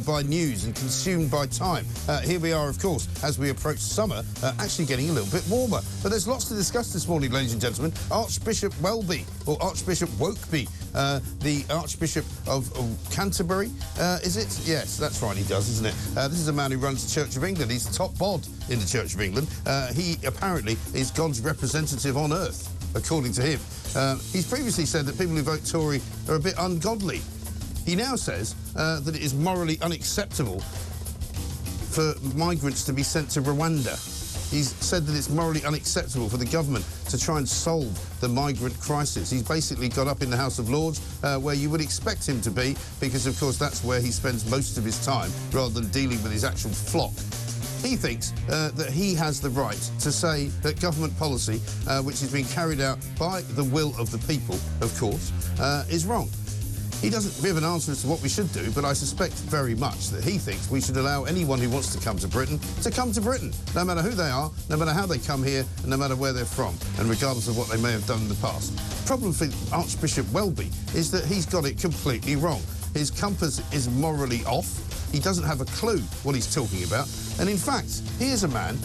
by news and consumed by time. Here we are, of course, as we approach summer, actually getting a little bit warmer. But there's lots to discuss this morning, ladies and gentlemen. Archbishop Welby, or Archbishop Wokeby, the Archbishop of Canterbury, is it? Yes, that's right, he does, isn't it? This is a man who runs the Church of England. He's the top bod in the Church of England. He apparently is God's representative on earth, according to him. He's previously said that people who vote Tory are a bit ungodly. He now says that it is morally unacceptable for migrants to be sent to Rwanda. He's said that it's morally unacceptable for the government to try and solve the migrant crisis. He's basically got up in the House of Lords, where you would expect him to be, because, of course, that's where he spends most of his time, rather than dealing with his actual flock. He thinks that he has the right to say that government policy, which is being carried out by the will of the people, of course, is wrong. He doesn't give an answer as to what we should do, but I suspect very much that he thinks we should allow anyone who wants to come to Britain, no matter who they are, no matter how they come here, and no matter where they're from, and regardless of what they may have done in the past. The problem for Archbishop Welby is that he's got it completely wrong. His compass is morally off. He doesn't have a clue what he's talking about. And in fact, he is a man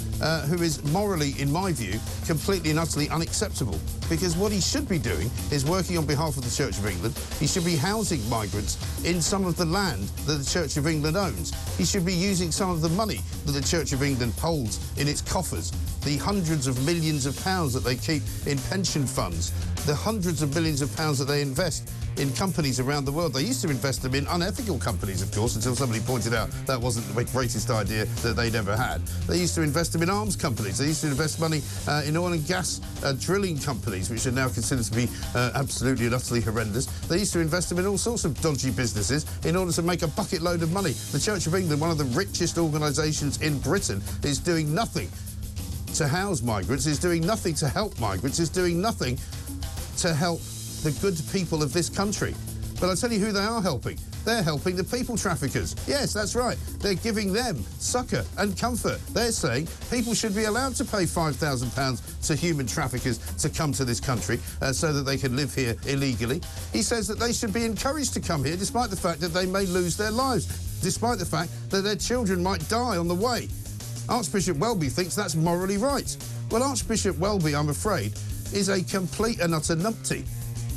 who is morally, in my view, completely and utterly unacceptable. Because what he should be doing is working on behalf of the Church of England. He should be housing migrants in some of the land that the Church of England owns. He should be using some of the money that the Church of England holds in its coffers, the hundreds of millions of pounds that they keep in pension funds, the hundreds of millions of pounds that they invest in companies around the world. They used to invest them in unethical companies, of course, until somebody pointed out that wasn't the greatest idea that they'd ever had. They used to invest them in arms companies. They used to invest money in oil and gas drilling companies, which are now considered to be absolutely and utterly horrendous. They used to invest them in all sorts of dodgy businesses in order to make a bucket load of money. The Church of England, one of the richest organisations in Britain, is doing nothing to house migrants, is doing nothing to help migrants, is doing nothing to help the good people of this country. But I'll tell you who they are helping. They're helping the people traffickers. Yes, that's right. They're giving them succour and comfort. They're saying people should be allowed to pay £5,000 to human traffickers to come to this country so that they can live here illegally. He says that they should be encouraged to come here despite the fact that they may lose their lives, despite the fact that their children might die on the way. Archbishop Welby thinks that's morally right. Well, Archbishop Welby, I'm afraid, is a complete and utter numpty.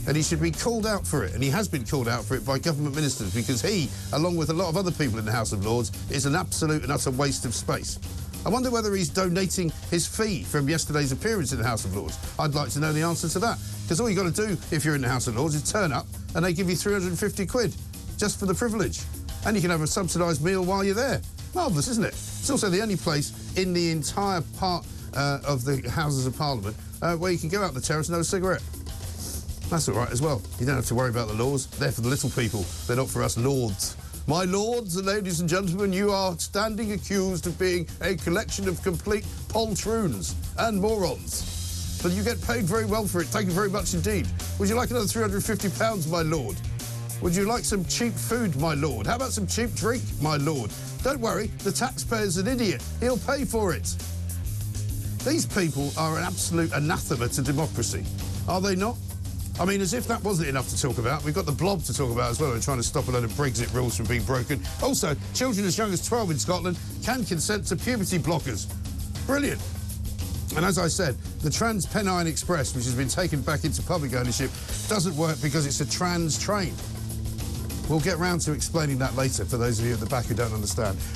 And he should be called out for it, and he has been called out for it by government ministers, because he, along with a lot of other people in the House of Lords, is an absolute and utter waste of space. I wonder whether he's donating his fee from yesterday's appearance in the House of Lords. I'd like to know the answer to that, because all you've got to do if you're in the House of Lords is turn up and they give you 350 quid just for the privilege. And you can have a subsidised meal while you're there. Marvellous, isn't it? It's also the only place in the entire part of the Houses of Parliament where you can go out the terrace and have a cigarette. That's all right as well. You don't have to worry about the laws. They're for the little people. They're not for us lords. My lords and ladies and gentlemen, you are standing accused of being a collection of complete poltroons and morons. But you get paid very well for it. Thank you very much indeed. Would you like another £350, my lord? Would you like some cheap food, my lord? How about some cheap drink, my lord? Don't worry, the taxpayer's an idiot. He'll pay for it. These people are an absolute anathema to democracy. Are they not? I mean, as if that wasn't enough to talk about, we've got the blob to talk about as well. We're trying to stop a load of Brexit rules from being broken. Also, children as young as 12 in Scotland can consent to puberty blockers. Brilliant. And as I said, the Trans-Pennine Express, which has been taken back into public ownership, doesn't work because it's a trans train. We'll get round to explaining that later for those of you at the back who don't understand.